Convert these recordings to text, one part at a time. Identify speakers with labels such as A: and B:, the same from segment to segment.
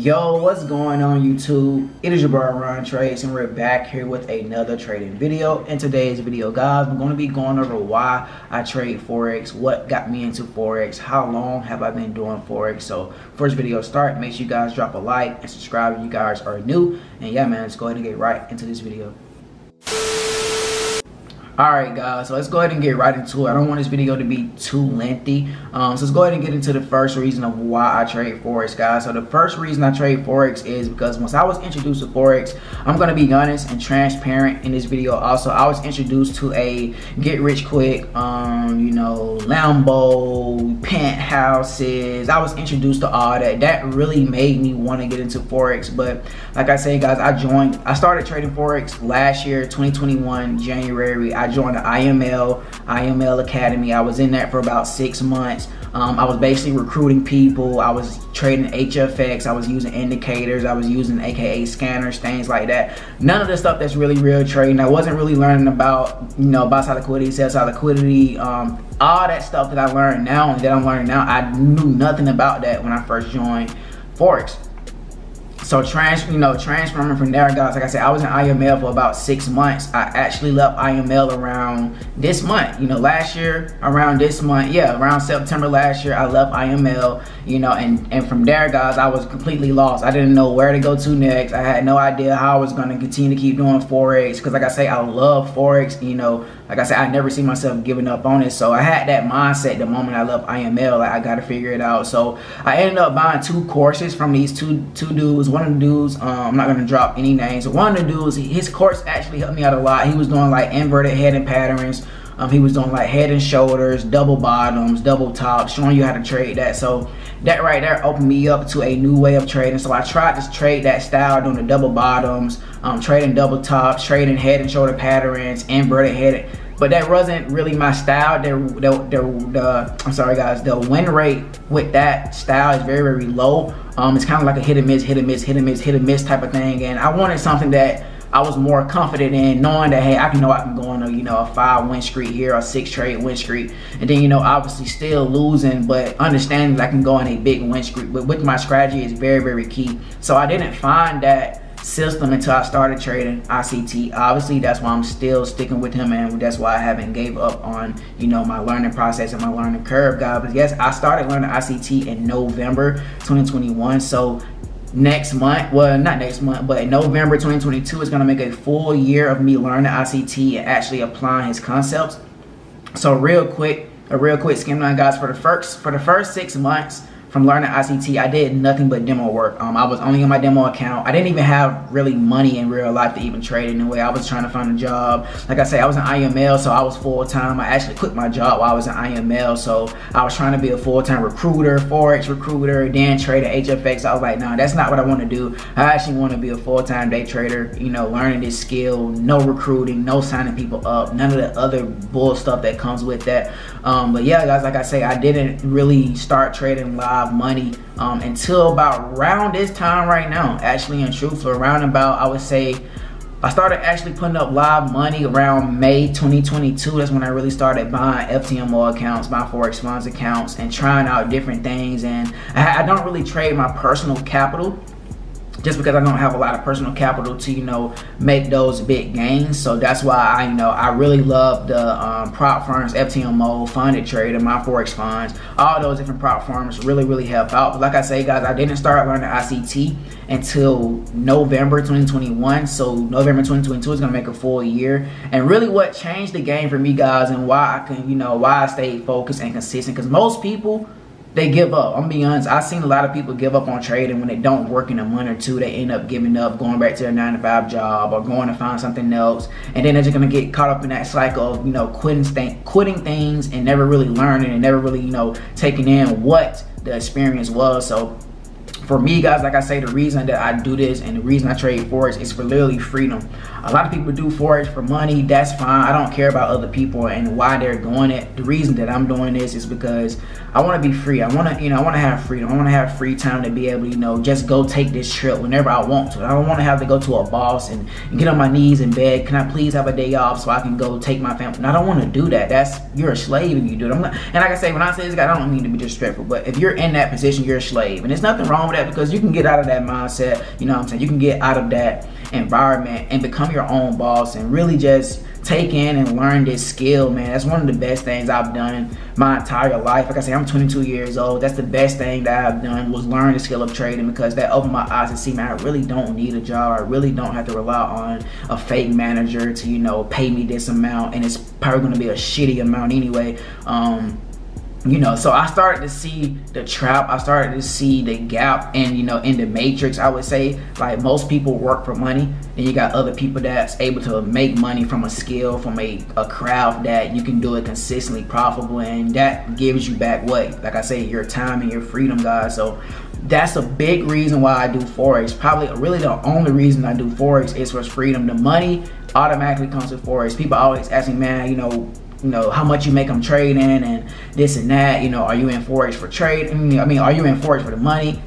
A: Yo, what's going on YouTube? It is your boy RonTrades and we're back here with another trading video. In today's video, guys, I'm going to be going over why I trade Forex, what got me into Forex, how long have I been doing Forex. So first video start, make sure you guys drop a like and subscribe if you guys are new. And yeah, man, let's go ahead and get right into this video. Alright guys, so let's go ahead and get right into it. I don't want this video to be too lengthy. So let's go ahead and get into the first reason of why I trade Forex, guys. So the first reason I trade Forex is because once I was introduced to Forex, I'm going to be honest and transparent in this video. Also, I was introduced to a get rich quick, Lambo, penthouses. I was introduced to all that. That really made me want to get into Forex. But like I say, guys, I started trading Forex last year, 2021, January. I joined the IML Academy. I was in that for about 6 months. I was basically recruiting people. I was trading HFX. I was using indicators. I was using AKA scanners, things like that. None of the stuff that's really real trading. I wasn't really learning about, buy side liquidity, sell side liquidity, all that stuff that I learned now and that I'm learning now. I knew nothing about that when I first joined Forex. So transferring from there, guys, like I said, I was in IML for about 6 months. I actually left IML around this month, last year, around this month, yeah, around September last year, I left IML, and from there, guys, I was completely lost. I didn't know where to go to next. I had no idea how I was going to continue to keep doing Forex, because like I say, I love Forex, like I said, I never see myself giving up on it. So I had that mindset the moment I left IML, like I got to figure it out. So I ended up buying 2 courses from these two dudes. One of the dudes, I'm not going to drop any names. One of the dudes, his course actually helped me out a lot. He was doing like inverted head and patterns. He was doing like head and shoulders, double bottoms, double tops, showing you how to trade that. So that right there opened me up to a new way of trading. So I tried to trade that style, doing the double bottoms, trading double tops, trading head and shoulder patterns, inverted head. But that wasn't really my style. I'm sorry guys, the win rate with that style is very, very low. It's kind of like a hit and miss, hit and miss, hit and miss, hit and miss type of thing. And I wanted something that I was more confident in, knowing that, hey, I can go on a 5 win streak here, or 6 trade win streak, and then obviously still losing, but understanding that I can go on a big win streak. But with my strategy is very, very key. So I didn't find that system until I started trading ICT. Obviously, that's why I'm still sticking with him, and that's why I haven't gave up on my learning process and my learning curve, guys. But yes, I started learning ICT in November 2021. So next month, well, not next month, but in November 2022 is going to make a full year of me learning ICT and actually applying his concepts. So a real quick skim line, guys. For the first 6 months from learning ICT, I did nothing but demo work. I was only on my demo account. I didn't even have really money in real life to even trade anyway. I was trying to find a job. Like I say, I was in IML, so I was full-time. I actually quit my job while I was in IML, so I was trying to be a full-time recruiter, Forex recruiter, then trade at HFX. I was like, nah, that's not what I want to do. I actually want to be a full-time day trader, learning this skill, no recruiting, no signing people up, none of the other bull stuff that comes with that. But yeah, guys, like I say, I didn't really start trading live money until about around this time right now. Actually, in truth, around about, I would say, I started actually putting up live money around May 2022. That's when I really started buying FTMO accounts, buying Forex funds accounts, and trying out different things. And I don't really trade my personal capital, just because I don't have a lot of personal capital to make those big gains. So that's why I really love the prop firms, FTMO, Funded Trader, My Forex Funds. All those different prop firms really help out. But like I say, guys, I didn't start learning ICT until November 2021. So November 2022 is gonna make a full year. And really what changed the game for me, guys, and why I can why I stayed focused and consistent, because most people, they give up. I'm being honest, I've seen a lot of people give up on trading when they don't work in a month or two. They end up giving up, going back to their 9-to-5 job, or going to find something else, and then they're just gonna get caught up in that cycle of quitting things and never really learning and never really taking in what the experience was. So for me, guys, like I say, the reason that I do this and the reason I trade Forex is for literally freedom. A lot of people do Forex for money. That's fine. I don't care about other people and why they're doing it. The reason that I'm doing this is because I want to be free. I want to, I want to have freedom. I want to have free time to be able to, just go take this trip whenever I want to. I don't want to have to go to a boss and get on my knees in bed. Can I please have a day off so I can go take my family? And I don't want to do that. You're a slave if you do it. And like I say, when I say this, guy, I don't mean to be disrespectful, but if you're in that position, you're a slave. And there's nothing wrong with that. that, because you can get out of that mindset, you know what I'm saying? You can get out of that environment and become your own boss and really just take in and learn this skill, man. That's one of the best things I've done my entire life. Like I say, I'm 22 years old. That's the best thing that I've done, was learn the skill of trading, because that opened my eyes to see, man, I really don't need a job. I really don't have to rely on a fake manager to, you know, pay me this amount, and it's probably going to be a shitty amount anyway. You know, so I started to see the trap. I started to see the gap, and you know, in the matrix, I would say, like, most people work for money, and you got other people that's able to make money from a skill, from a craft that you can do it consistently profitable, and that gives you back what, like I say, your time and your freedom, guys. So that's a big reason why I do Forex. Probably really the only reason I do Forex is for freedom. The money automatically comes with Forex. People always ask me, man, you know, how much you make them trading and this and that, you know, are you in Forex for trade? I mean, are you in Forex for the money?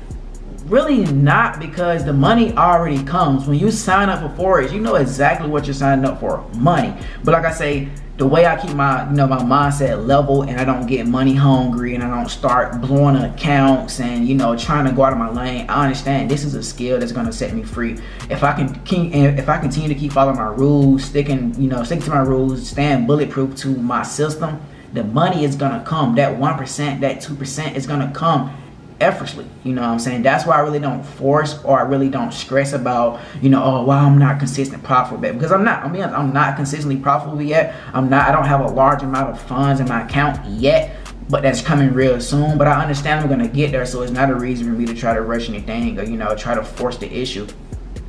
A: Really not, because the money already comes. When you sign up for Forex, you know exactly what you're signing up for, money. But like I say, the way I keep my, you know, my mindset level, and I don't get money hungry, and I don't start blowing accounts and, you know, trying to go out of my lane. I understand this is a skill that's going to set me free. If I continue to keep following my rules, sticking to my rules, staying bulletproof to my system, the money is going to come. That 1%, that 2% is going to come effortlessly. You know what I'm saying? That's why I really don't force, or I really don't stress about, you know, oh, well, I'm not consistent profitable, because I'm not. I mean, I'm not consistently profitable yet. I don't have a large amount of funds in my account yet, but that's coming real soon. But I understand I'm gonna get there, so it's not a reason for me to try to rush anything, or, you know, try to force the issue,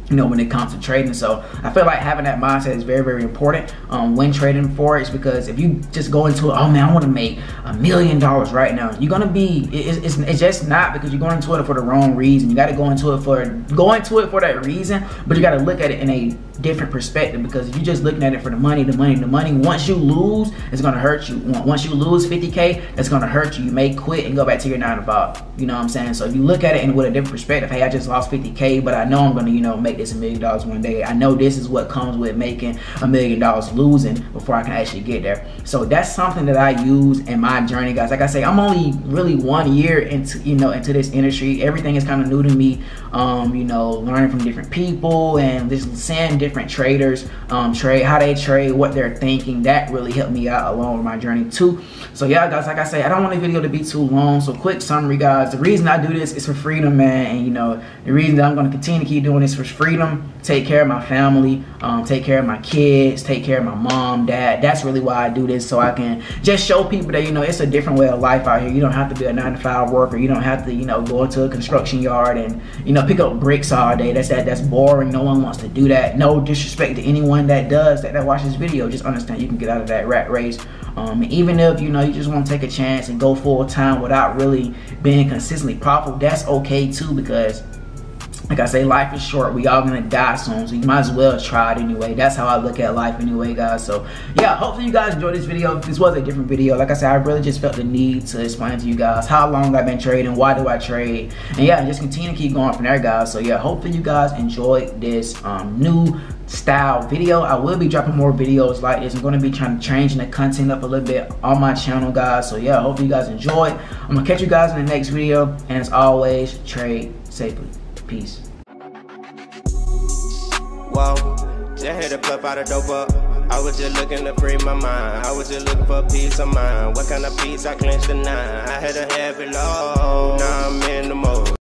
A: you know, when it comes to trading. So I feel like having that mindset is very, very important when trading Forex, because if you just go into it, oh man, I want to make $1 million right now, you're gonna be, it's just not, because you're going into it for the wrong reason. You got to go into it for that reason, but you got to look at it in a different perspective, because if you're just looking at it for the money, once you lose, it's gonna hurt you. Once you lose 50K, it's gonna hurt you. You may quit and go back to your 9 to 5. You know what I'm saying? So if you look at it with a different perspective, hey, I just lost 50K, but I know I'm gonna, you know, make this $1 million one day. I know this is what comes with making $1 million losing before I can actually get there. So that's something that I use in my journey, guys. Like I say, I'm only really 1 year into, you know, into this industry. Everything is kind of new to me. You know, learning from different people and just seeing different traders trade, how they trade, what they're thinking. That really helped me out along with my journey too. So yeah, guys, like I say, I don't want the video to be too long. So quick summary, guys. The reason I do this is for freedom, man. And you know, the reason that I'm going to continue to keep doing this for freedom, take care of my family, take care of my kids, take care of my mom, dad. That's really why I do this, so I can just show people that, you know, it's a different way of life out here. You don't have to be a 9 to 5 worker. You don't have to, you know, go into a construction yard and, you know, pick up bricks all day. That's boring. No one wants to do that. No disrespect to anyone that does that watches this video. Just understand you can get out of that rat race. Even if, you know, you just want to take a chance and go full time without really being consistently profitable, that's okay too, because like I say, life is short. We all gonna die soon, so you might as well try it anyway. That's how I look at life anyway, guys. So yeah, hopefully you guys enjoyed this video. This was a different video. Like I said, I really just felt the need to explain to you guys how long I've been trading, why do I trade, and yeah, just continue to keep going from there, guys. So yeah, hopefully you guys enjoyed this new style video. I will be dropping more videos like this. I'm going to be changing the content up a little bit on my channel, guys. So yeah, hopefully you guys enjoyed. I'm gonna catch you guys in the next video, and as always, trade safely. Peace.
B: Whoa, just had to puff out a dope up. I was just looking to free my mind. I was just looking for peace of mind. What kind of peace? I clenched the 9. I had to have it all. Now I'm in the mode.